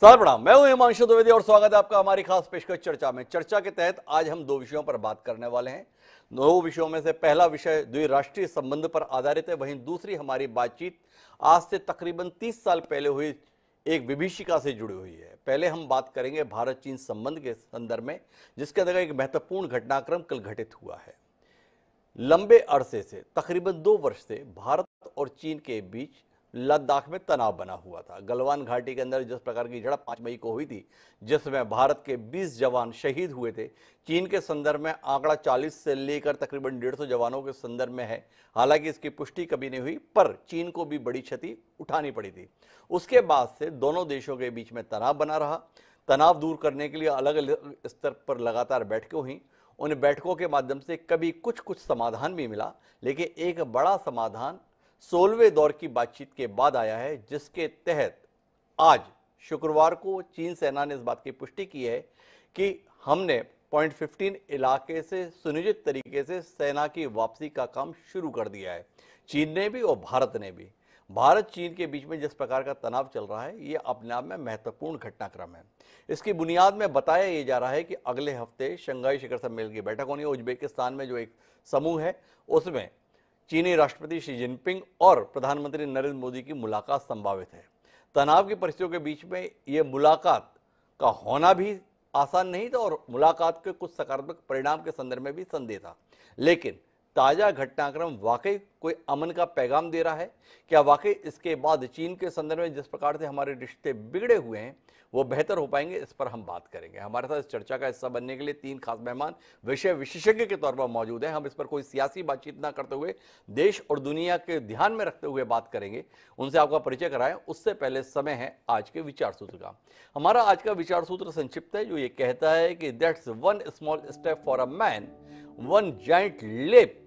सादर प्रणाम। मैं हूं हिमांशु द्विवेदी और स्वागत है आपका हमारी खास पेशकश चर्चा में। चर्चा के तहत आज हम दो विषयों पर बात करने वाले हैं। दो विषयों में से पहला विषय द्विराष्ट्रीय संबंध पर आधारित है, वहीं दूसरी हमारी बातचीत आज से तकरीबन 30 साल पहले हुई एक विभीषिका से जुड़ी हुई है। पहले हम बात करेंगे भारत चीन संबंध के संदर्भ में, जिसके अंदर एक महत्वपूर्ण घटनाक्रम कल घटित हुआ है। लंबे अरसे से, तकरीबन 2 वर्ष से भारत और चीन के बीच लद्दाख में तनाव बना हुआ था। गलवान घाटी के अंदर जिस प्रकार की झड़प 5 मई को हुई थी, जिसमें भारत के 20 जवान शहीद हुए थे, चीन के संदर्भ में आंकड़ा 40 से लेकर तकरीबन 150 जवानों के संदर्भ में है। हालांकि इसकी पुष्टि कभी नहीं हुई, पर चीन को भी बड़ी क्षति उठानी पड़ी थी। उसके बाद से दोनों देशों के बीच में तनाव बना रहा। तनाव दूर करने के लिए अलग अलग स्तर पर लगातार बैठकें हुई। उन बैठकों के माध्यम से कभी कुछ समाधान भी मिला, लेकिन एक बड़ा समाधान 16वें दौर की बातचीत के बाद आया है, जिसके तहत आज शुक्रवार को चीन सेना ने इस बात की पुष्टि की है कि हमने पॉइंट 15 इलाके से सुनिश्चित तरीके से सेना की वापसी का काम शुरू कर दिया है। चीन ने भी और भारत ने भी। भारत चीन के बीच में जिस प्रकार का तनाव चल रहा है, ये अपने आप में महत्वपूर्ण घटनाक्रम है। इसकी बुनियाद में बताया ये जा रहा है कि अगले हफ्ते शंघाई शिखर सम्मेलन की बैठक होनी है। उज्बेकिस्तान में जो एक समूह है, उसमें चीनी राष्ट्रपति शी जिनपिंग और प्रधानमंत्री नरेंद्र मोदी की मुलाकात संभावित है। तनाव की परिस्थितियों के बीच में ये मुलाकात का होना भी आसान नहीं था और मुलाकात के कुछ सकारात्मक परिणाम के संदर्भ में भी संदेह था। लेकिन ताजा घटनाक्रम वाकई कोई अमन का पैगाम दे रहा है क्या? वाकई इसके बाद चीन के संदर्भ में जिस प्रकार से हमारे रिश्ते बिगड़े हुए हैं, वो बेहतर हो पाएंगे? इस पर हम बात करेंगे। हमारे साथ इस चर्चा का हिस्सा बनने के लिए 3 खास मेहमान विषय विशेषज्ञ के तौर पर मौजूद हैं। हम इस पर कोई सियासी बातचीत ना करते हुए देश और दुनिया के ध्यान में रखते हुए बात करेंगे। उनसे आपका परिचय कराएं, उससे पहले समय है आज के विचार सूत्र का। हमारा आज का विचार सूत्र संक्षिप्त है, जो ये कहता है कि that's one small step for a man, one giant लेप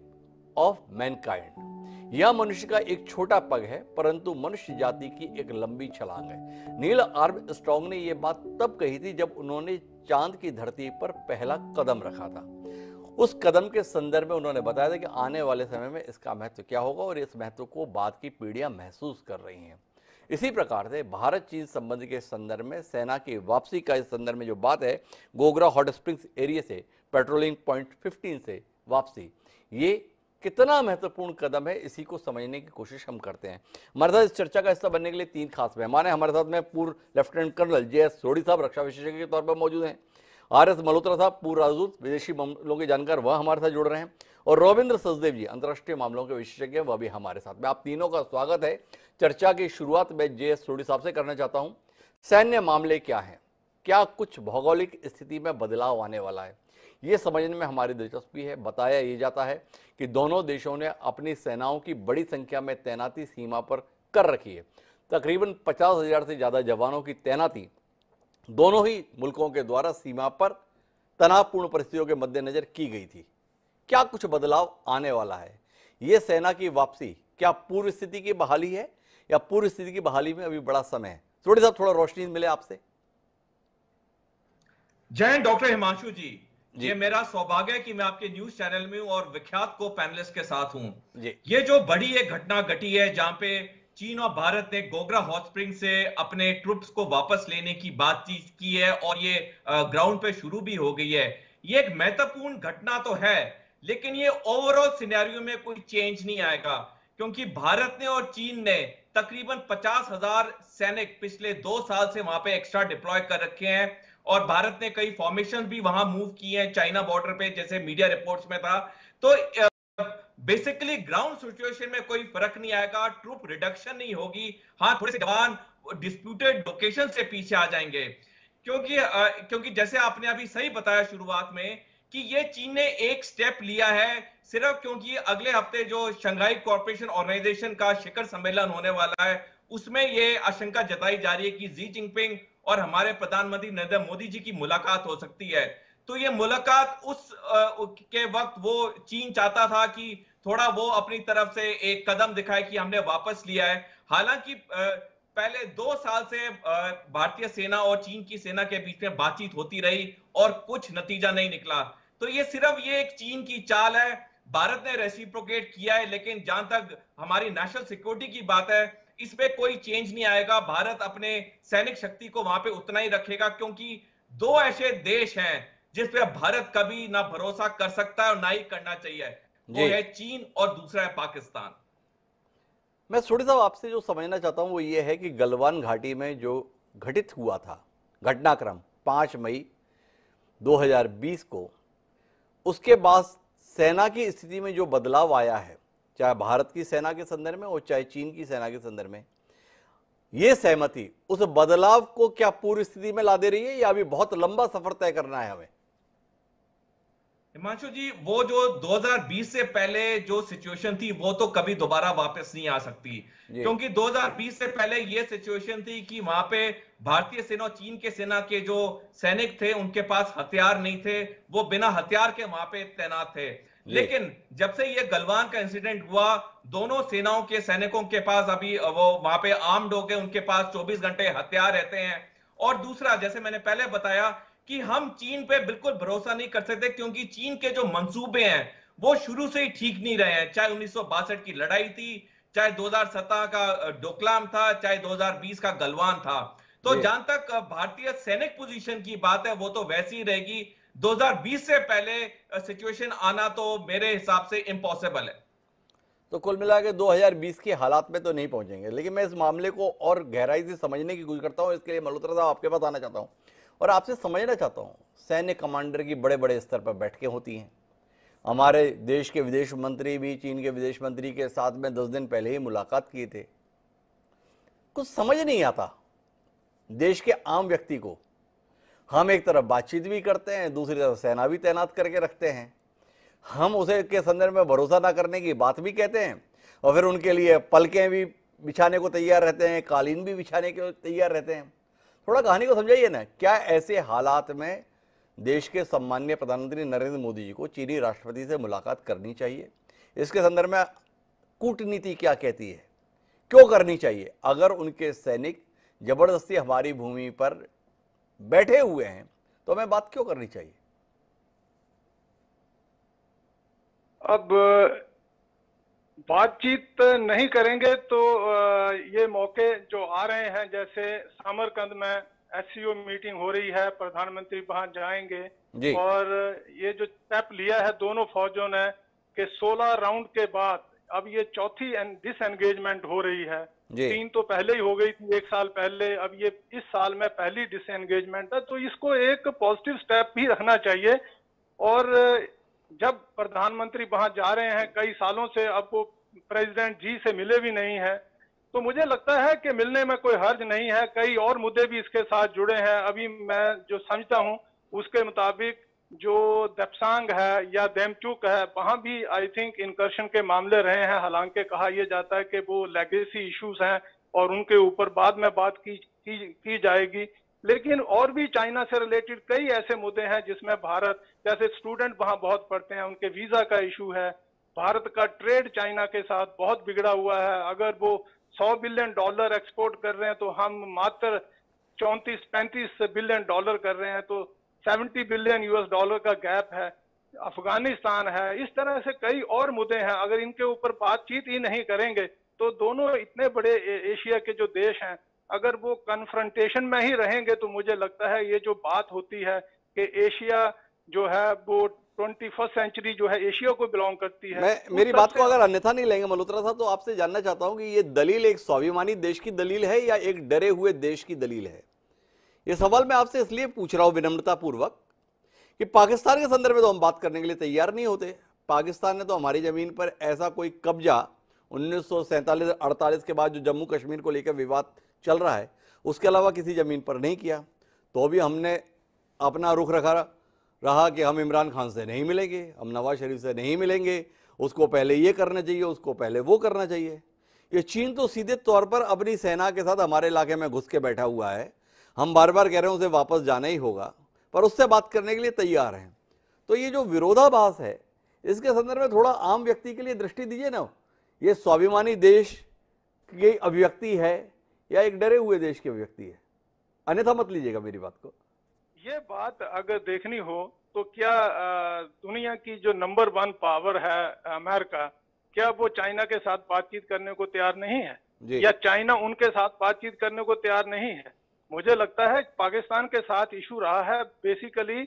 ऑफ मैनकाइंड। यह मनुष्य का एक छोटा पग है, परंतु मनुष्य जाति की एक लंबी छलांग है। नील आर्मस्ट्रांग ने यह बात तब कही थी जब उन्होंने चांद की धरती पर पहला कदम रखा था। उस कदम के संदर्भ में उन्होंने बताया था कि आने वाले समय में इसका महत्व क्या होगा, और इस महत्व को बाद की पीढ़ियां महसूस कर रही हैं। इसी प्रकार से भारत चीन संबंध के संदर्भ में सेना की वापसी का इस संदर्भ में जो बात है, गोगरा हॉट स्प्रिंग्स एरिया से पेट्रोलिंग पॉइंट 15 से वापसी, ये कितना महत्वपूर्ण कदम है, इसी को समझने की कोशिश हम करते हैं। हमारे साथ इस चर्चा का हिस्सा बनने के लिए 3 खास मेहमान हैं। हमारे साथ में पूर्व लेफ्टिनेंट कर्नल JS सोढ़ी साहब रक्षा विशेषज्ञ के तौर पर मौजूद हैं। RS मल्होत्रा साहब पूर्व राजदूत, विदेशी मामलों के जानकार, वह हमारे साथ जुड़ रहे हैं। और रविंद्र सचदेव जी अंतर्राष्ट्रीय मामलों के विशेषज्ञ, वह भी हमारे साथ में। आप तीनों का स्वागत है। चर्चा की शुरुआत में JS सोढ़ी साहब से करना चाहता हूँ। सैन्य मामले क्या है? क्या कुछ भौगोलिक स्थिति में बदलाव आने वाला है? ये समझने में हमारी दिलचस्पी है। बताया ये जाता है कि दोनों देशों ने अपनी सेनाओं की बड़ी संख्या में तैनाती सीमा पर कर रखी है। तकरीबन 50,000 से ज़्यादा जवानों की तैनाती दोनों ही मुल्कों के द्वारा सीमा पर तनावपूर्ण परिस्थितियों के मद्देनजर की गई थी। क्या कुछ बदलाव आने वाला है? ये सेना की वापसी क्या पूर्व स्थिति की बहाली है, या पूर्व स्थिति की बहाली में अभी बड़ा समय है? थोड़ी साहब, थोड़ा रोशनी मिले आपसे। जय हिंद डॉक्टर हिमांशु जी। ये मेरा सौभाग्य है कि मैं आपके न्यूज चैनल में हूं और विख्यात को पैनलिस्ट के साथ हूं। ये जो बड़ी एक घटना घटी है, जहां पे चीन और भारत ने गोगरा हॉट स्प्रिंग से अपने ट्रुप्स को वापस लेने की बातचीत की है और ये ग्राउंड पे शुरू भी हो गई है। ये एक महत्वपूर्ण घटना तो है, लेकिन ये ओवरऑल सिनेरियो में कोई चेंज नहीं आएगा, क्योंकि भारत ने और चीन ने तकरीबन 50,000 सैनिक पिछले 2 साल से वहां पे एक्स्ट्रा डिप्लॉय कर रखे हैं, और भारत ने कई फॉर्मेशन भी वहां मूव किए हैं चाइना बॉर्डर पे, जैसे मीडिया रिपोर्ट्स में था। तो बेसिकली ग्राउंड सिचुएशन में कोई फर्क नहीं आएगा, ट्रूप रिडक्शन नहीं होगी। हाँ, थोड़े से जवान डिस्प्यूटेड लोकेशन से पीछे आ जाएंगे, क्योंकि जैसे आपने अभी सही बताया शुरुआत में कि ये चीन ने एक स्टेप लिया है सिर्फ क्योंकि अगले हफ्ते जो शंघाई कोऑपरेशन ऑर्गेनाइजेशन का शिखर सम्मेलन होने वाला है, उसमें ये आशंका जताई जा रही है कि शी जिनपिंग और हमारे प्रधानमंत्री नरेंद्र मोदी जी की मुलाकात हो सकती है। तो ये मुलाकात उस के वक्त वो चीन चाहता था कि थोड़ा वो अपनी तरफ से एक कदम दिखाए कि हमने वापस लिया है। हालांकि पहले 2 साल से भारतीय सेना और चीन की सेना के बीच में बातचीत होती रही और कुछ नतीजा नहीं निकला। तो ये सिर्फ ये एक चीन की चाल है। भारत ने रेसिप्रोकेट किया है, लेकिन जहां तक हमारी नेशनल सिक्योरिटी की बात है, इसमें कोई चेंज नहीं आएगा। भारत अपने सैनिक शक्ति को वहां पे उतना ही रखेगा, क्योंकि दो ऐसे देश हैं जिस पे भारत कभी ना भरोसा कर सकता है और ना ही करना चाहिए। वो जी, है चीन और दूसरा है पाकिस्तान। मैं थोड़ी सा आपसे जो समझना चाहता हूं वो ये है कि गलवान घाटी में जो घटित हुआ था घटनाक्रम 5 मई 2020 को, उसके बाद सेना की स्थिति में जो बदलाव आया है, चाहे भारत की सेना के संदर्भ में और चाहे चीन की सेना के संदर्भ में, ये सहमति उस बदलाव को क्या पूर्व स्थिति में ला दे रही है या अभी बहुत लंबा सफर तय करना है हमें? हिमांशु जी, वो जो 2020 से पहले जो सिचुएशन थी वो तो कभी दोबारा वापस नहीं आ सकती, जी, क्योंकि 2020 से पहले ये सिचुएशन थी कि वहां पे भारतीय सेना और चीन के सेना के जो सैनिक थे उनके पास हथियार नहीं थे, वो बिना हथियार के वहां पे तैनात थे। जी, लेकिन जब से ये गलवान का इंसिडेंट हुआ, दोनों सेनाओं के सैनिकों के पास अभी वो वहां पे आर्म्ड हो गए, उनके पास 24 घंटे हथियार रहते हैं। और दूसरा, जैसे मैंने पहले बताया कि हम चीन पे बिल्कुल भरोसा नहीं कर सकते, क्योंकि चीन के जो मंसूबे हैं वो शुरू से ही ठीक नहीं रहे हैं। चाहे 1962 की लड़ाई थी, चाहे 2017 का डोकलाम था, चाहे 2020 का गलवान था। तो जी। जहां तक भारतीय सैनिक पोजीशन की बात है वो तो वैसी ही रहेगी। 2020 से पहले सिचुएशन आना तो मेरे हिसाब से इम्पॉसिबल है। तो कुल मिला के 2020 के हालात में तो नहीं पहुंचेंगे, लेकिन मैं इस मामले को और गहराई से समझने की कोशिश करता हूं। इसके लिए मल्होत्रा साहब आपके पास आना चाहता हूं और आपसे समझना चाहता हूं। सैन्य कमांडर की बड़े बड़े स्तर पर बैठकें होती हैं। हमारे देश के विदेश मंत्री भी चीन के विदेश मंत्री के साथ में 10 दिन पहले ही मुलाकात किए थे। कुछ समझ नहीं आता देश के आम व्यक्ति को। हम एक तरफ बातचीत भी करते हैं, दूसरी तरफ सेना भी तैनात करके रखते हैं। हम उसे के संदर्भ में भरोसा ना करने की बात भी कहते हैं और फिर उनके लिए पलकें भी बिछाने को तैयार रहते हैं, कालीन भी बिछाने को तैयार रहते हैं। थोड़ा कहानी को समझाइए ना, क्या ऐसे हालात में देश के सम्माननीय प्रधानमंत्री नरेंद्र मोदी जी को चीनी राष्ट्रपति से मुलाकात करनी चाहिए? इसके संदर्भ में कूटनीति क्या कहती है, क्यों करनी चाहिए? अगर उनके सैनिक जबरदस्ती हमारी भूमि पर बैठे हुए हैं तो हमें बात क्यों करनी चाहिए? अब बातचीत नहीं करेंगे तो ये मौके जो आ रहे हैं, जैसे सामरकंद में एससीओ मीटिंग हो रही है, प्रधानमंत्री वहां जाएंगे जी, और ये जो स्टेप लिया है दोनों फौजों ने कि 16 राउंड के बाद अब ये चौथी डिसएंगेजमेंट हो रही है। जी, 3 तो पहले ही हो गई थी 1 साल पहले, अब ये इस साल में पहली डिसएंगेजमेंट है, तो इसको एक पॉजिटिव स्टेप भी रखना चाहिए। और जब प्रधानमंत्री वहां जा रहे हैं कई सालों से, अब वो प्रेसिडेंट जी से मिले भी नहीं है, तो मुझे लगता है कि मिलने में कोई हर्ज नहीं है। कई और मुद्दे भी इसके साथ जुड़े हैं। अभी मैं जो समझता हूं उसके मुताबिक जो दपसांग है या देमचुक है, वहां भी आई थिंक इनकर्शन के मामले रहे हैं। हालांकि कहा यह जाता है कि वो लेगेसी इश्यूज हैं और उनके ऊपर बाद में बात की जाएगी। लेकिन और भी चाइना से रिलेटेड कई ऐसे मुद्दे हैं जिसमें भारत, जैसे स्टूडेंट वहां बहुत पढ़ते हैं, उनके वीजा का इशू है। भारत का ट्रेड चाइना के साथ बहुत बिगड़ा हुआ है। अगर वो $100 बिलियन एक्सपोर्ट कर रहे हैं तो हम मात्र 34-35 बिलियन डॉलर कर रहे हैं, तो $70 बिलियन का गैप है। अफगानिस्तान है, इस तरह से कई और मुद्दे हैं। अगर इनके ऊपर बातचीत ही नहीं करेंगे तो दोनों इतने बड़े एशिया के जो देश हैं, अगर वो कन्फ्रंटेशन में ही रहेंगे तो मुझे लगता है ये जो बात होती है कि एशिया जो है वो 21st सेंचुरी जो है एशिया को बिलोंग करती है, मैं मेरी बात को अगर अन्यथा नहीं लेंगे मल्होत्रा साहब, तो आपसे जानना चाहता हूं कि ये दलील एक स्वाभिमानी देश की दलील है या एक डरे हुए देश की दलील है? ये सवाल मैं आपसे इसलिए पूछ रहा हूं विनम्रता पूर्वक कि पाकिस्तान के संदर्भ में तो हम बात करने के लिए तैयार नहीं होते। पाकिस्तान ने तो हमारी जमीन पर ऐसा कोई कब्जा 1947-48 के बाद जो जम्मू कश्मीर को लेकर विवाद चल रहा है उसके अलावा किसी जमीन पर नहीं किया। तो भी हमने अपना रुख रहा कि हम इमरान खान से नहीं मिलेंगे, हम नवाज शरीफ से नहीं मिलेंगे, उसको पहले ये करना चाहिए, उसको पहले वो करना चाहिए। ये चीन तो सीधे तौर पर अपनी सेना के साथ हमारे इलाके में घुस के बैठा हुआ है। हम बार बार कह रहे हैं उसे वापस जाना ही होगा, पर उससे बात करने के लिए तैयार हैं। तो ये जो विरोधाभास है इसके संदर्भ में थोड़ा आम व्यक्ति के लिए दृष्टि दीजिए ना। ये स्वाभिमानी देश की अभिव्यक्ति है या एक डरे हुए देश की अभिव्यक्ति है? अन्यथा मत लीजिएगा मेरी बात को। ये बात अगर देखनी हो तो क्या दुनिया की जो नंबर 1 पावर है अमेरिका, क्या वो चाइना के साथ बातचीत करने को तैयार नहीं है? या चाइना उनके साथ बातचीत करने को तैयार नहीं है। मुझे लगता है पाकिस्तान के साथ इशू रहा है बेसिकली,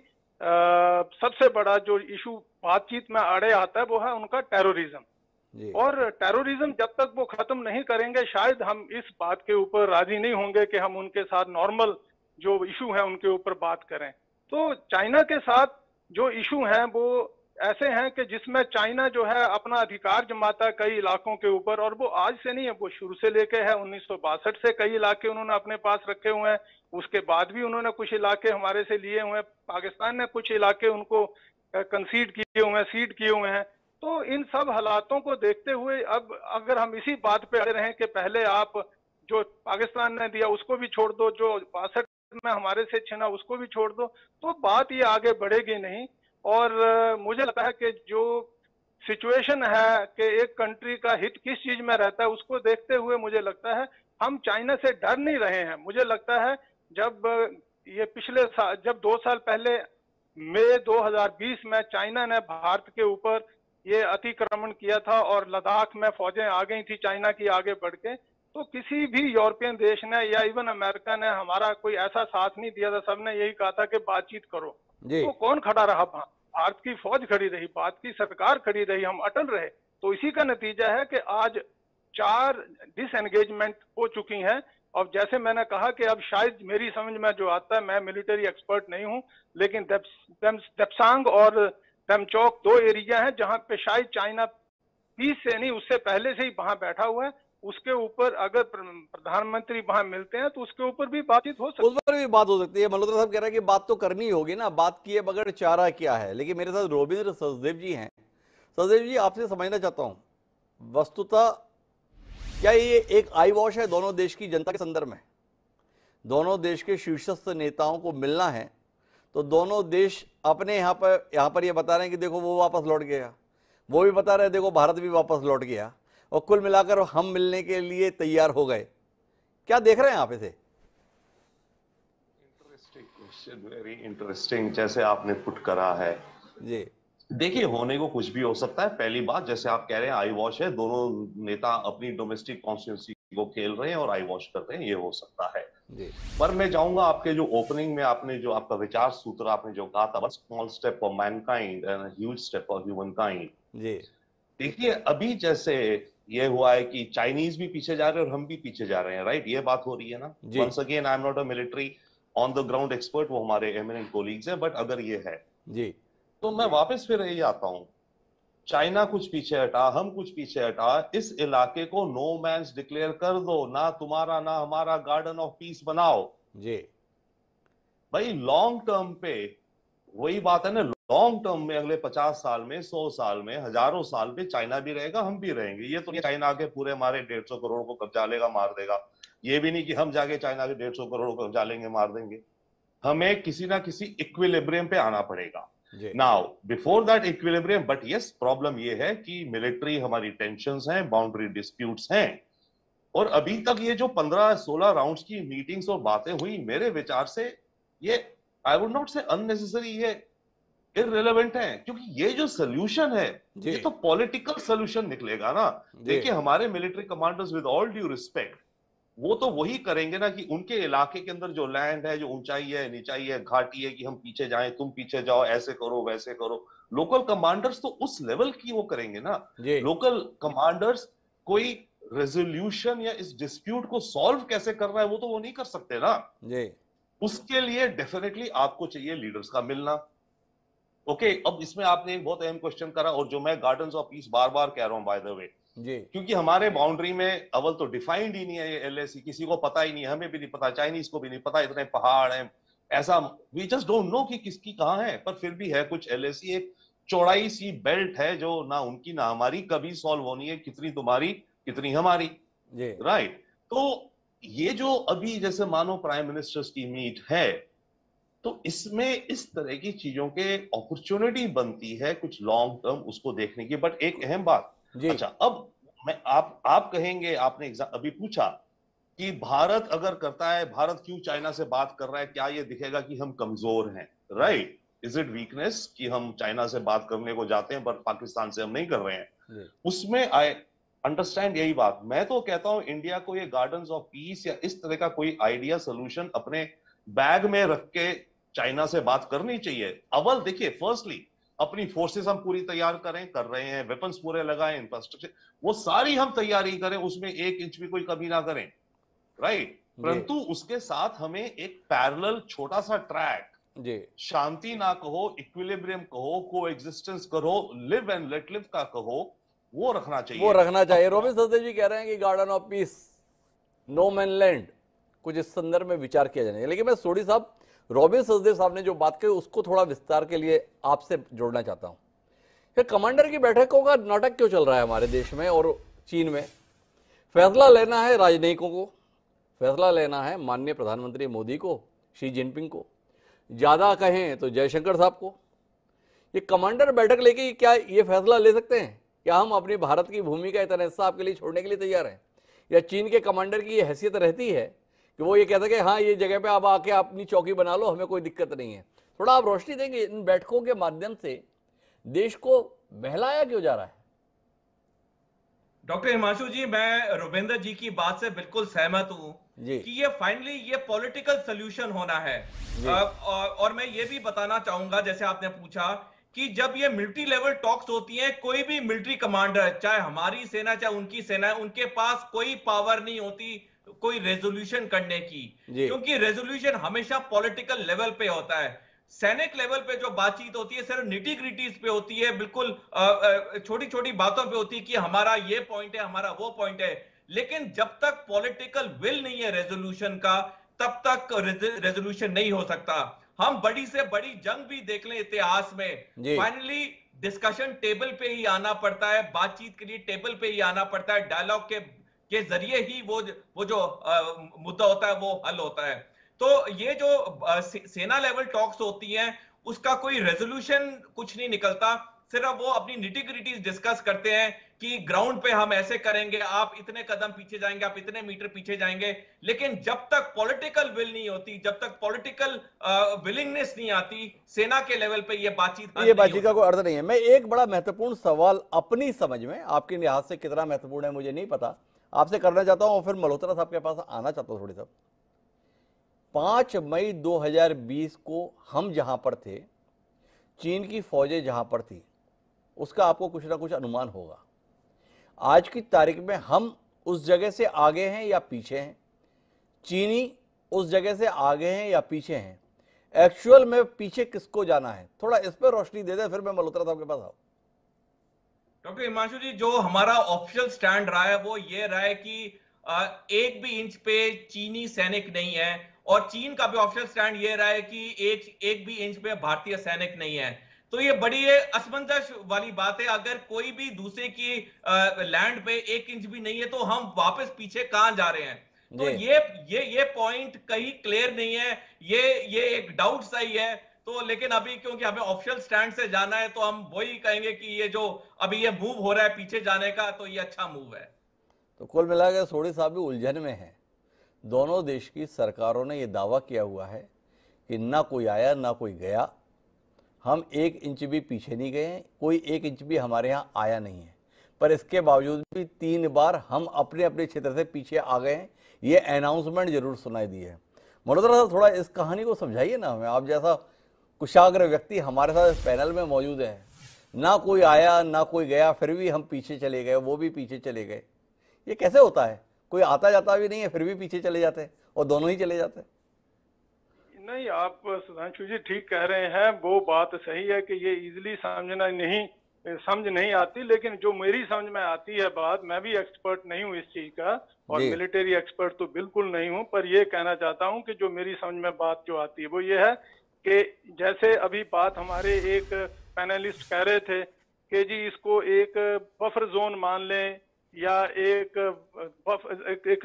सबसे बड़ा जो इशू बातचीत में आड़े आता है वो है उनका टेररिज्म। और टेररिज्म जब तक वो खत्म नहीं करेंगे शायद हम इस बात के ऊपर राजी नहीं होंगे कि हम उनके साथ नॉर्मल जो इशू है उनके ऊपर बात करें। तो चाइना के साथ जो इशू हैं वो ऐसे हैं कि जिसमें चाइना जो है अपना अधिकार जमाता है कई इलाकों के ऊपर, और वो आज से नहीं है, वो शुरू से लेके है 1962 से कई इलाके उन्होंने अपने पास रखे हुए हैं। उसके बाद भी उन्होंने कुछ इलाके हमारे से लिए हुए हैं, पाकिस्तान ने कुछ इलाके उनको कंसीड किए हुए हैं, सीड किए हुए हैं। तो इन सब हालातों को देखते हुए अब अगर हम इसी बात पे अड़े रहें कि पहले आप जो पाकिस्तान ने दिया उसको भी छोड़ दो, जो 62 में हमारे से छिना उसको भी छोड़ दो, तो बात ये आगे बढ़ेगी नहीं। और मुझे लगता है कि जो सिचुएशन है कि एक कंट्री का हित किस चीज में रहता है उसको देखते हुए मुझे लगता है हम चाइना से डर नहीं रहे हैं। मुझे लगता है जब ये पिछले साल, जब 2 साल पहले मई 2020 में चाइना ने भारत के ऊपर ये अतिक्रमण किया था और लद्दाख में फौजें आ गई थी चाइना की आगे बढ़ के, तो किसी भी यूरोपियन देश ने या इवन अमेरिका ने हमारा कोई ऐसा साथ नहीं दिया था। सबने यही कहा था कि बातचीत करो। तो कौन खड़ा रहा? भारत की फौज खड़ी रही, भारत की सरकार खड़ी रही, हम अटल रहे। तो इसी का नतीजा है कि आज 4 डिसएंगेजमेंट हो चुकी हैं। और जैसे मैंने कहा कि अब शायद मेरी समझ में जो आता है, मैं मिलिट्री एक्सपर्ट नहीं हूं, लेकिन देप्सांग और तमचौक 2 एरिया हैं जहां पे शायद चाइना 30 से नहीं उससे पहले से ही वहां बैठा हुआ है। उसके ऊपर अगर प्रधानमंत्री वहां मिलते हैं तो उसके ऊपर भी बातचीत हो सकती है। उस पर भी बात हो सकती है। मल्होत्रा साहब कह रहे हैं कि बात तो करनी होगी ना, बात किए बगैर चारा क्या है। लेकिन मेरे साथ रोबिंद्र सचदेव जी हैं। सचदेव जी, आपसे समझना चाहता हूं, वस्तुतः क्या ये एक आई वॉश है दोनों देश की जनता के संदर्भ में? दोनों देश के शीर्षस्थ नेताओं को मिलना है तो दोनों देश अपने यहाँ पर ये बता रहे हैं कि देखो वो वापस लौट गया, वो भी बता रहे हैं देखो भारत भी वापस लौट गया, और कुल मिलाकर हम मिलने के लिए तैयार हो गए। क्या देख रहे हैं आप इसे? इंटरेस्टिंग क्वेश्चन, वेरी इंटरेस्टिंग, जैसे आपने पुट करा है जी। देखिए, होने को कुछ भी हो सकता है। पहली बात, जैसे आप कह रहे हैं आई वॉश है, दोनों नेता अपनी डोमेस्टिक कॉन्स्टिट्यूंसी को खेल रहे हैं और आई वॉश कर रहे हैं, ये हो सकता है जी। पर मैं जाऊंगा आपके जो ओपनिंग में आपने जो आपका विचार सूत्र आपने जो कहा था, small step for mankind and huge step for humankind. जी। देखिए, अभी जैसे ये हुआ है कि चाइनीज भी पीछे जा रहे हैं और हम भी पीछे जा रहे हैं, राइट? ये बात हो रही है ना। Once again, I am not a military on the ground expert, वो हमारे एमिनेंट कोलीग्स हैं, बट अगर ये है जी, तो मैं वापस फिर यही आता हूं, चाइना कुछ पीछे हटा, हम कुछ पीछे हटा, इस इलाके को नो मैंस डिक्लेयर कर दो, ना तुम्हारा ना हमारा, गार्डन ऑफ पीस बनाओ जी। भाई। लॉन्ग टर्म पे वही बात है ना, लॉन्ग टर्म में अगले 50 साल में, 100 साल में, हजारों साल में चाइना भी रहेगा, हम भी रहेंगे। ये तो चाइना आके पूरे हमारे 150 करोड़ को कब्जा लेगा, मार देगा। ये भी नहीं कि हम जाके चाइना के 150 करोड़ को कब्जा लेंगे, मार देंगे। हमें किसी ना किसी इक्विलिब्रियम पे आना पड़ेगा। Now before that equilibrium, but yes, problem ये है कि मिलिट्री हमारी टेंशंस हैं, बाउंड्री डिस्प्यूट्स हैं, और अभी तक ये जो 15-16 राउंड्स की मीटिंग्स और बातें हुई, मेरे विचार से ये, आई वुड नॉट से अननेसेसरी, ये इररिलेवेंट है, क्योंकि ये जो सोल्यूशन है ये तो पॉलिटिकल सोल्यूशन निकलेगा ना। देखिए, हमारे military commanders, with all due respect, वो तो वही करेंगे ना कि उनके इलाके के अंदर जो लैंड है, जो ऊंचाई है, नीचाई है, घाटी है, कि हम पीछे जाएं, तुम पीछे जाओ, ऐसे करो वैसे करो। लोकल कमांडर्स तो उस लेवल की वो करेंगे ना। लोकल कमांडर्स कोई रेजोल्यूशन या इस डिस्प्यूट को सॉल्व कैसे करना है वो नहीं कर सकते ना। उसके लिए डेफिनेटली आपको चाहिए लीडर्स का मिलना। ओके, अब इसमें आपने एक बहुत अहम क्वेश्चन करा, और जो मैं गार्डन्स ऑफ पीस बार बार कह रहा हूं बाय द वे, क्योंकि हमारे बाउंड्री में अव्वल तो डिफाइंड ही नहीं है ये एलएसी, किसी को पता ही नहीं, हमें भी नहीं पता, चाइनीज को भी नहीं पता, इतने पहाड़ हैं, ऐसा वी जस्ट डोंट नो कि किसकी कहां है। पर फिर भी है कुछ एलएसी, एक चौड़ाई सी बेल्ट है जो ना उनकी ना हमारी, कभी सॉल्व होनी है, कितनी तुम्हारी कितनी हमारी, राइट? तो ये जो अभी जैसे मानो प्राइम मिनिस्टर्स की मीट है, तो इसमें इस तरह की चीजों के अपॉर्चुनिटी बनती है कुछ लॉन्ग टर्म उसको देखने की। बट एक अहम बात, अच्छा, अब मैं आप कहेंगे, आपने अभी पूछा कि भारत अगर करता है, भारत क्यों चाइना से बात कर रहा है, क्या ये दिखेगा कि हम कमजोर हैं, राइट? इज इट वीकनेस कि हम चाइना से बात करने को जाते हैं पर पाकिस्तान से हम नहीं कर रहे हैं? उसमें अंडरस्टैंड यही बात। मैं तो कहता हूं इंडिया को ये गार्डन्स ऑफ पीस या इस तरह का कोई आइडिया सोल्यूशन अपने बैग में रख के चाइना से बात करनी चाहिए। अव्वल देखिए, फर्स्टली अपनी फोर्सेस हम पूरी तैयार करें, कर रहे हैं, वेपन्स पूरे लगाएं, इंफ्रास्ट्रक्चर वो सारी हम तैयारी करें, उसमें 1 इंच भी कोई कमी ना करें, राइट। परंतु उसके साथ हमें एक पैरेलल छोटा सा ट्रैक, शांति ना कहो, इक्विलिब्रियम कहो, को एग्जिस्टेंस करो, लिव एंड लेट लिव का कहो, वो रखना चाहिए। रोबिन सचदेव जी कह रहे हैं कि garden of peace, no man land, कुछ इस संदर्भ में विचार किया जाना है। लेकिन मैं सोडी साहब, रोबिन सचदेव साहब ने जो बात कही उसको थोड़ा विस्तार के लिए आपसे जोड़ना चाहता हूं। ये कमांडर की बैठकों का नाटक क्यों चल रहा है हमारे देश में और चीन में? फैसला लेना है राजनयिकों को, फैसला लेना है माननीय प्रधानमंत्री मोदी को, शी जिनपिंग को, ज्यादा कहें तो जयशंकर साहब को। ये कमांडर बैठक लेके क्या ये फैसला ले सकते हैं? क्या हम अपनी भारत की भूमि का इतना हिस्सा आपके लिए छोड़ने के लिए तैयार हैं? या चीन के कमांडर की ये हैसियत रहती है कि वो ये कहता है कि हाँ ये जगह पे आप आके अपनी चौकी बना लो, हमें कोई दिक्कत नहीं है? थोड़ा आप रोशनी देंगे इन बैठकों के माध्यम से देश को बहलाया क्यों जा रहा है? डॉक्टर हिमांशु जी, मैं रुबिंदर जी की बात से बिल्कुल सहमत हूं कि ये फाइनली ये पॉलिटिकल सोल्यूशन होना है। और मैं ये भी बताना चाहूंगा, जैसे आपने पूछा कि जब ये मिलिट्री लेवल टॉक्स होती हैं, कोई भी मिलिट्री कमांडर, चाहे हमारी सेना चाहे उनकी सेना, उनके पास कोई पावर नहीं होती कोई रेजोल्यूशन करने की, क्योंकि रेजोल्यूशन हमेशा पॉलिटिकल लेवल पे होता है। सैनिक लेवल पे जो बातचीत होती है सिर्फ निटी ग्रिटीज पे होती है, बिल्कुल छोटी छोटी बातों पे होती है कि हमारा ये पॉइंट है, हमारा वो पॉइंट है। लेकिन जब तक पॉलिटिकल विल नहीं है रेजोल्यूशन का, तब तक रेजोल्यूशन नहीं हो सकता। हम बड़ी से बड़ी जंग भी देख लें इतिहास में, फाइनली डिस्कशन टेबल पे ही आना पड़ता है, बातचीत के लिए टेबल पे ही आना पड़ता है, डायलॉग के जरिए ही वो जो मुद्दा होता है वो हल होता है। तो ये जो सेना लेवल टॉक्स होती हैं उसका कोई रेजोल्यूशन कुछ नहीं निकलता, सिर्फ वो अपनी निटी-ग्रिटीज डिस्कस करते हैं कि ग्राउंड पे हम ऐसे करेंगे, आप इतने कदम पीछे जाएंगे, आप इतने मीटर पीछे जाएंगे। लेकिन जब तक पॉलिटिकल विल नहीं होती, जब तक पॉलिटिकल विलिंगनेस नहीं आती, सेना के लेवल पे ये बातचीत का कोई अर्थ नहीं है। मैं एक बड़ा महत्वपूर्ण सवाल अपनी समझ में, आपके लिहाज से कितना महत्वपूर्ण है मुझे नहीं पता, आपसे करना चाहता हूं और फिर मल्होत्रा साहब के पास आना चाहता हूं थोड़ी सा। 5 मई 2020 को हम जहां पर थे, चीन की फौजें जहां पर थी, उसका आपको कुछ ना कुछ अनुमान होगा। आज की तारीख में हम उस जगह से आगे हैं या पीछे हैं? चीनी उस जगह से आगे हैं या पीछे हैं? एक्चुअल में पीछे किसको जाना है? थोड़ा इस पर रोशनी दे दे, फिर मैं मल्होत्रा साहब के पास आऊं। डॉक्टर हिमांशु जी, जो हमारा ऑफिशियल स्टैंड रहा है वो ये रहा है कि 1 भी इंच पे चीनी सैनिक नहीं है, और चीन का भी ऑफिशियल स्टैंड ये रहा है कि एक भी इंच पे भारतीय सैनिक नहीं है। तो ये बड़ी असमंजस वाली बात है। अगर कोई भी दूसरे की लैंड पे 1 इंच भी नहीं है तो हम वापस पीछे कहां जा रहे हैं? तो ये पॉइंट कहीं क्लियर नहीं है, ये एक डाउट सही है। तो लेकिन अभी क्योंकि हमें ऑफिशियल स्टैंड से जाना है तो हम वही कहेंगे कि ये जो अभी ये मूव हो रहा है पीछे जाने का, तो ये अच्छा मूव है। तो कुल मिलाकर सोडी साहब भी उलझन में है। दोनों देश की सरकारों ने यह दावा किया हुआ है कि ना कोई आया ना कोई गया, हम 1 इंच भी पीछे नहीं गए, कोई 1 इंच भी हमारे यहाँ आया नहीं है, पर इसके बावजूद भी 3 बार हम अपने अपने क्षेत्र से पीछे आ गए हैं। ये अनाउंसमेंट जरूर सुनाई दी है। मल्होत्रा साहब, थोड़ा इस कहानी को समझाइए ना हमें। आप जैसा कुशाग्र व्यक्ति हमारे साथ इस पैनल में मौजूद है, ना कोई आया ना कोई गया, फिर भी हम पीछे चले गए, वो भी पीछे चले गए। ये कैसे होता है? कोई आता जाता भी नहीं है, फिर भी पीछे चले जाते हैं, और दोनों ही चले जाते हैं। नहीं, आप सुधांशु जी ठीक कह रहे हैं, वो बात सही है कि ये इजीली समझ नहीं आती। लेकिन जो मेरी समझ में आती है बात, मैं भी एक्सपर्ट नहीं हूँ इस चीज का, और मिलिट्री एक्सपर्ट तो बिल्कुल नहीं हूँ, पर ये कहना चाहता हूँ कि जो मेरी समझ में बात जो आती है वो ये है कि जैसे अभी बात हमारे एक पैनलिस्ट कह रहे थे कि जी इसको एक बफर जोन मान लें या एक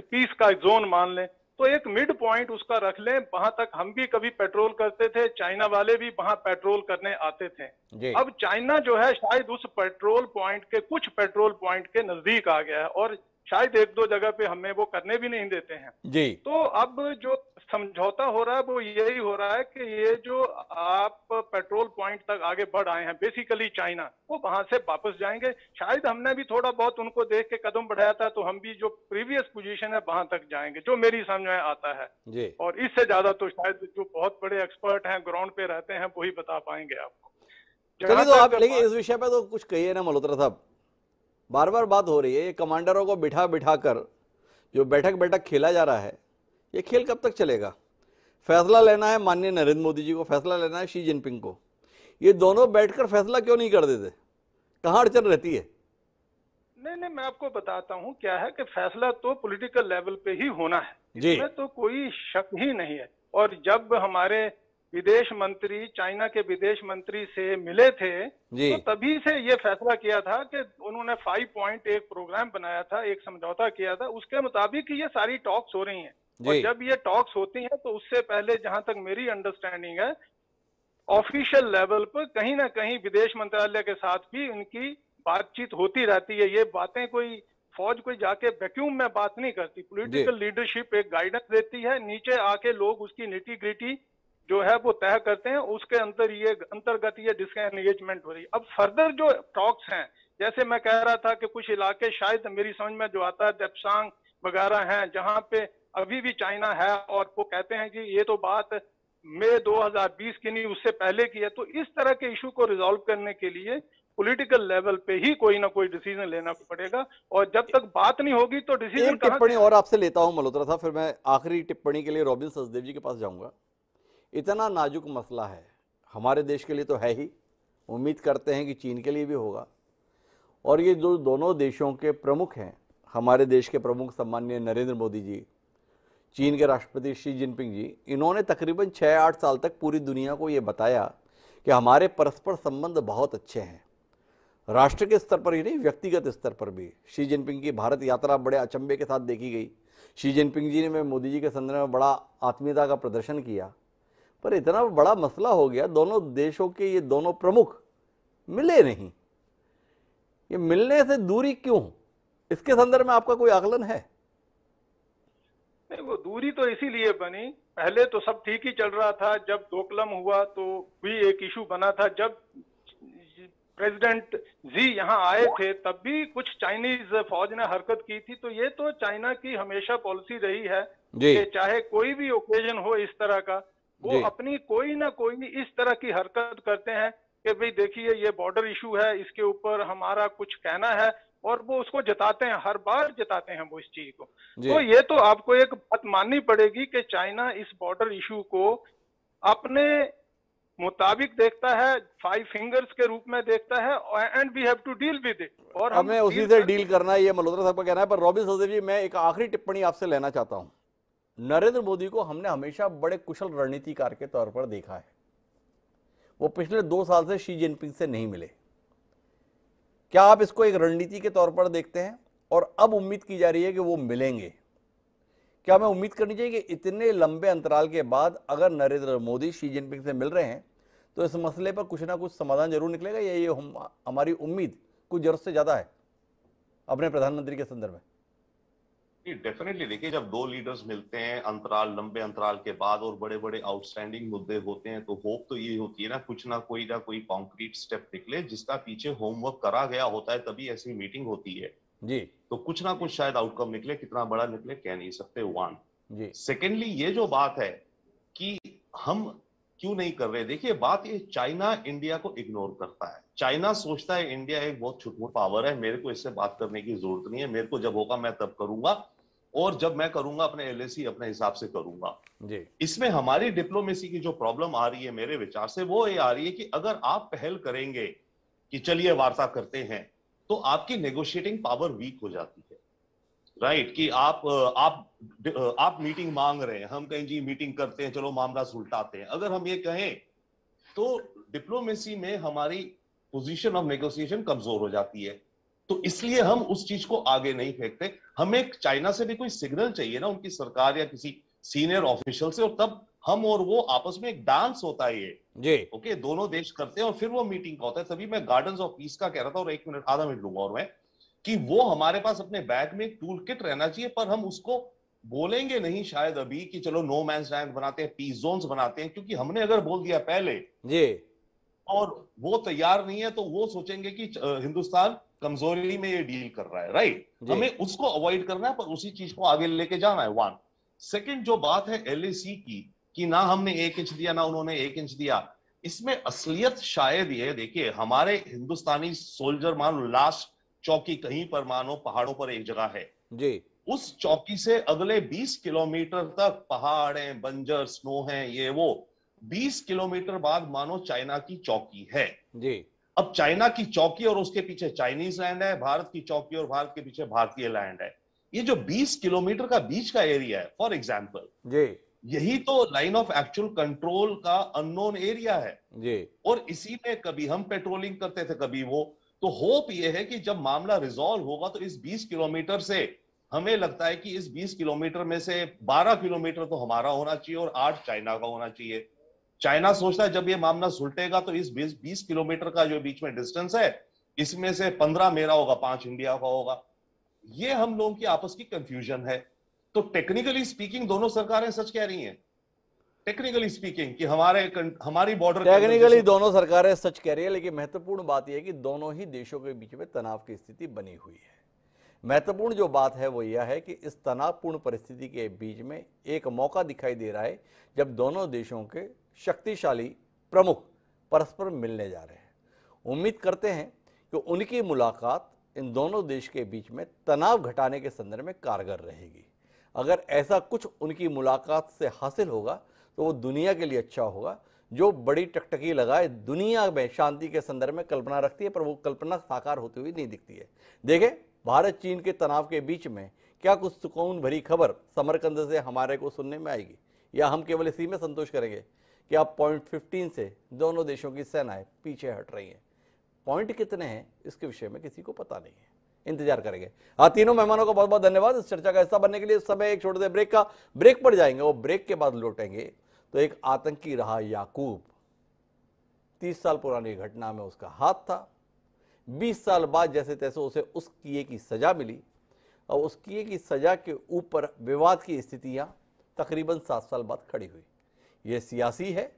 पीस का जोन मान लें, तो एक मिड पॉइंट उसका रख लें। वहां तक हम भी कभी पेट्रोल करते थे, चाइना वाले भी वहां पेट्रोल करने आते थे। अब चाइना जो है शायद उस पेट्रोल पॉइंट के कुछ पेट्रोल पॉइंट के नजदीक आ गया है, और शायद एक दो जगह पे हमें वो करने भी नहीं देते हैं जी। तो अब जो समझौता हो रहा है वो यही हो रहा है कि ये जो आप पेट्रोल पॉइंट तक आगे बढ़ आए हैं बेसिकली चाइना, वो वहां से वापस जाएंगे। शायद हमने भी थोड़ा बहुत उनको देख के कदम बढ़ाया था तो हम भी जो प्रीवियस पोजीशन है वहां तक जाएंगे, जो मेरी समझ में आता है जी। और इससे ज्यादा तो शायद जो बहुत बड़े एक्सपर्ट हैं ग्राउंड पे रहते हैं वही बता पाएंगे आपको। चलिए तो आप लेकिन इस विषय पे तो कुछ कहिए ना मल्होत्रा साहब, बार बार बात हो रही है ये कमांडरों को बिठा बिठा कर जो बैठक बैठक खेला जा रहा है, ये खेल कब तक चलेगा? फैसला लेना है माननीय नरेंद्र मोदी जी को, फैसला लेना है शी जिनपिंग को, ये दोनों बैठकर फैसला क्यों नहीं कर देते? कहाँ अड़चन रहती है? नहीं, मैं आपको बताता हूँ क्या है कि फैसला तो पॉलिटिकल लेवल पे ही होना है, इसमें तो कोई शक ही नहीं है। और जब हमारे विदेश मंत्री चाइना के विदेश मंत्री से मिले थे तो तभी से ये फैसला किया था कि उन्होंने 5 पॉइंट एक प्रोग्राम बनाया था, एक समझौता किया था, उसके मुताबिक ये सारी टॉक्स हो रही हैं। और जब ये टॉक्स होती हैं तो उससे पहले जहां तक मेरी अंडरस्टैंडिंग है ऑफिशियल लेवल पर कहीं ना कहीं विदेश मंत्रालय के साथ भी उनकी बातचीत होती रहती है। ये बातें कोई फौज कोई जाके वैक्यूम में बात नहीं करती, पॉलिटिकल लीडरशिप एक गाइडेंस देती है, नीचे आके लोग उसकी निटी ग्रिटी जो है वो तय करते हैं, उसके अंतर्गत ये डिसएंगेजमेंट हो रही है। अब फर्दर जो टॉक्स हैं, जैसे मैं कह रहा था कि कुछ इलाके शायद मेरी समझ में जो आता है देप्सांग वगैरह हैं जहां पे अभी भी चाइना है और वो कहते हैं कि ये तो बात मई 2020 की नहीं उससे पहले की है। तो इस तरह के इशू को रिजॉल्व करने के लिए पॉलिटिकल लेवल पे ही कोई ना कोई डिसीजन लेना पड़ेगा और जब तक बात नहीं होगी तो डिसीजन। एक टिप्पणी और आपसे लेता हूं मल्होत्रा साहब, फिर मैं आखिरी टिप्पणी के लिए रॉबिन सचदेव जी के पास जाऊंगा। इतना नाजुक मसला है, हमारे देश के लिए तो है ही, उम्मीद करते हैं कि चीन के लिए भी होगा। और ये जो दोनों देशों के प्रमुख हैं, हमारे देश के प्रमुख सम्माननीय नरेंद्र मोदी जी, चीन के राष्ट्रपति शी जिनपिंग जी, इन्होंने तकरीबन 6-8 साल तक पूरी दुनिया को ये बताया कि हमारे परस्पर संबंध बहुत अच्छे हैं, राष्ट्र के स्तर पर ही नहीं व्यक्तिगत स्तर पर भी। शी जिनपिंग की भारत यात्रा बड़े अचंभे के साथ देखी गई। शी जिनपिंग जी ने मोदी जी के संदर्भ में बड़ा आत्मीयता का प्रदर्शन किया, पर इतना बड़ा मसला हो गया, दोनों देशों के ये दोनों प्रमुख मिले नहीं। ये मिलने से दूरी क्यों, इसके संदर्भ में आपका कोई आकलन है? नहीं, वो दूरी तो इसीलिए बनी, पहले तो सब ठीक ही चल रहा था, जब डोकलम हुआ तो भी एक इशू बना था, जब प्रेसिडेंट जी यहाँ आए थे तब भी कुछ चाइनीज फौज ने हरकत की थी। तो ये तो चाइना की हमेशा पॉलिसी रही है कि चाहे कोई भी ओकेजन हो इस तरह का, वो अपनी कोई ना कोई इस तरह की हरकत करते हैं कि भाई देखिए ये बॉर्डर इशू है, इसके ऊपर हमारा कुछ कहना है, और वो उसको जताते हैं, हर बार जताते हैं वो इस चीज को। तो ये तो आपको एक बात माननी पड़ेगी कि चाइना इस बॉर्डर इशू को अपने मुताबिक देखता है, 5 फिंगर्स के रूप में देखता है and we have to deal with it. और हमें उसी से डील करना है, ये मल्होत्रा साहब का कहना है। पर रॉबिन सचदेव जी, मैं एक आखिरी टिप्पणी आपसे लेना चाहता हूं। नरेंद्र मोदी को हमने हमेशा बड़े कुशल रणनीतिकार के तौर पर देखा है, वो पिछले 2 साल से शी जिनपिंग से नहीं मिले। क्या आप इसको एक रणनीति के तौर पर देखते हैं? और अब उम्मीद की जा रही है कि वो मिलेंगे, क्या हमें उम्मीद करनी चाहिए कि इतने लंबे अंतराल के बाद अगर नरेंद्र मोदी शी जिनपिंग से मिल रहे हैं तो इस मसले पर कुछ ना कुछ समाधान जरूर निकलेगा, या ये हमारी उम्मीद कुछ जरूरत से ज्यादा है अपने प्रधानमंत्री के संदर्भ में? डेफिनेटली देखिए, जब 2 लीडर्स मिलते हैं लंबे अंतराल के बाद और बड़े बड़े आउटस्टैंडिंग मुद्दे होते हैं, तो होप तो ये होती है ना कोई कॉन्क्रीट स्टेप निकले जिसका पीछे होमवर्क करा गया होता है, तभी ऐसी मीटिंग होती है जी। तो कुछ ना कुछ शायद आउटकम निकले, कितना बड़ा निकले कह नहीं सकते। 1 जी। सेकेंडली, ये जो बात है कि हम क्यों नहीं कर रहे, देखिए बात ये चाइना इंडिया को इग्नोर करता है। चाइना सोचता है इंडिया एक बहुत छुटमुट पावर है, मेरे को इससे बात करने की जरूरत नहीं है, मेरे को जब होगा मैं तब करूंगा, और जब मैं करूंगा अपने एलएसी अपने हिसाब से करूंगा जी। इसमें हमारी डिप्लोमेसी की जो प्रॉब्लम आ रही है मेरे विचार से वो ये आ रही है कि अगर आप पहल करेंगे कि चलिए वार्ता करते हैं तो आपकी नेगोशिएटिंग पावर वीक हो जाती है, राइट? कि आप मीटिंग मांग रहे हैं, हम कहें जी मीटिंग करते हैं, चलो मामला सुलटाते हैं। अगर हम ये कहें तो डिप्लोमेसी में हमारी पोजीशन ऑफ नेगोशिएशन कमजोर हो जाती है, तो इसलिए हम उस चीज को आगे नहीं फेंकते। हमें चाइना से भी कोई सिग्नल चाहिए ना, उनकी सरकार या किसी सीनियर ऑफिशियल से, और तब हम और वो आपस में एक डांस होता है ये जी। ओके, दोनों देश करते हैं और फिर वो मीटिंग का होता है। तभी मैं गार्डन्स ऑफ पीस का कह रहा था, और 1 मिनट आधा मिनट लूंगा और मैं, कि वो हमारे पास अपने बैग में एक टूल किट रहना चाहिए, पर हम उसको बोलेंगे नहीं शायद अभी कि चलो नो मैन्स लैंड बनाते हैं, पीस जोन्स बनाते हैं, क्योंकि हमने अगर बोल दिया पहले जी और वो तैयार नहीं है तो वो सोचेंगे कि हिंदुस्तान कमजोरी में ये डील कर रहा है, राइट। हमें उसको अवॉइड करना है, पर उसी चीज को आगे लेके जाना है। वन सेकंड जो बात है एलएसी की, कि ना हमने 1 इंच दिया ना उन्होंने 1 इंच दिया, इसमें असलियत शायद ये, देखिए हमारे हिंदुस्तानी सोल्जर मान लो लास्ट चौकी कहीं पर मानो पहाड़ों पर एक जगह है जी, उस चौकी से अगले 20 किलोमीटर तक पहाड़ हैं, बंजर स्नो है, ये वो 20 किलोमीटर बाद मानो चाइना की चौकी है जी, अब चाइना की चौकी और उसके पीछे चाइनीज लैंड है, भारत की चौकी और भारत के पीछे भारतीय लैंड है। ये जो 20 किलोमीटर का बीच का एरिया है फॉर एग्जांपल, जी, यही तो लाइन ऑफ एक्चुअल कंट्रोल का अननोन एरिया है जी, और इसी में कभी हम पेट्रोलिंग करते थे कभी वो। तो होप ये है कि जब मामला रिजॉल्व होगा तो इस 20 किलोमीटर से हमें लगता है कि इस 20 किलोमीटर में से 12 किलोमीटर तो हमारा होना चाहिए और 8 चाइना का होना चाहिए। चाइना सोचता है जब ये मामला सुलटेगा तो इस 20 किलोमीटर का जो बीच में डिस्टेंस है इसमें से 15 मेरा होगा, 5 इंडिया का होगा। ये हम लोगों की आपस की कंफ्यूजन है। तो टेक्निकली स्पीकिंग दोनों सरकारें सच कह रही हैं, टेक्निकली स्पीकिंग कि हमारी बॉर्डर टेक्निकली दोनों सरकारें सच कह रही है, लेकिन महत्वपूर्ण बात यह है कि दोनों ही देशों के बीच में तनाव की स्थिति बनी हुई है। महत्वपूर्ण जो बात है वो यह है कि इस तनावपूर्ण परिस्थिति के बीच में एक मौका दिखाई दे रहा है जब दोनों देशों के शक्तिशाली प्रमुख परस्पर मिलने जा रहे हैं। उम्मीद करते हैं कि उनकी मुलाकात इन दोनों देश के बीच में तनाव घटाने के संदर्भ में कारगर रहेगी। अगर ऐसा कुछ उनकी मुलाकात से हासिल होगा तो वो दुनिया के लिए अच्छा होगा, जो बड़ी टकटकी लगाए दुनिया में शांति के संदर्भ में कल्पना रखती है, पर वो कल्पना साकार होती हुई नहीं दिखती है। देखें, भारत चीन के तनाव के बीच में क्या कुछ सुकून भरी खबर समरकंद से हमारे को सुनने में आएगी, या हम केवल इसी में संतोष करेंगे कि अब पॉइंट 15 से दोनों देशों की सेनाएं पीछे हट रही हैं। पॉइंट कितने हैं इसके विषय में किसी को पता नहीं है, इंतजार करेंगे। हाँ, तीनों मेहमानों का बहुत बहुत धन्यवाद इस चर्चा का हिस्सा बनने के लिए। इस समय एक छोटे से ब्रेक पर जाएंगे और ब्रेक के बाद लौटेंगे तो एक आतंकी रहा याकूब। 30 साल पुरानी घटना में उसका हाथ था। 20 साल बाद जैसे तैसे उसे उस किए की सजा मिली और उस किए की सजा के ऊपर विवाद की स्थितियां तकरीबन 7 साल बाद खड़ी हुई। यह सियासी है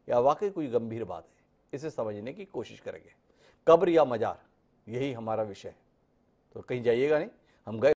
या वाकई कोई गंभीर बात है, इसे समझने की कोशिश करेंगे। कब्र या मजार, यही हमारा विषय है। तो कहीं जाइएगा नहीं, हम गए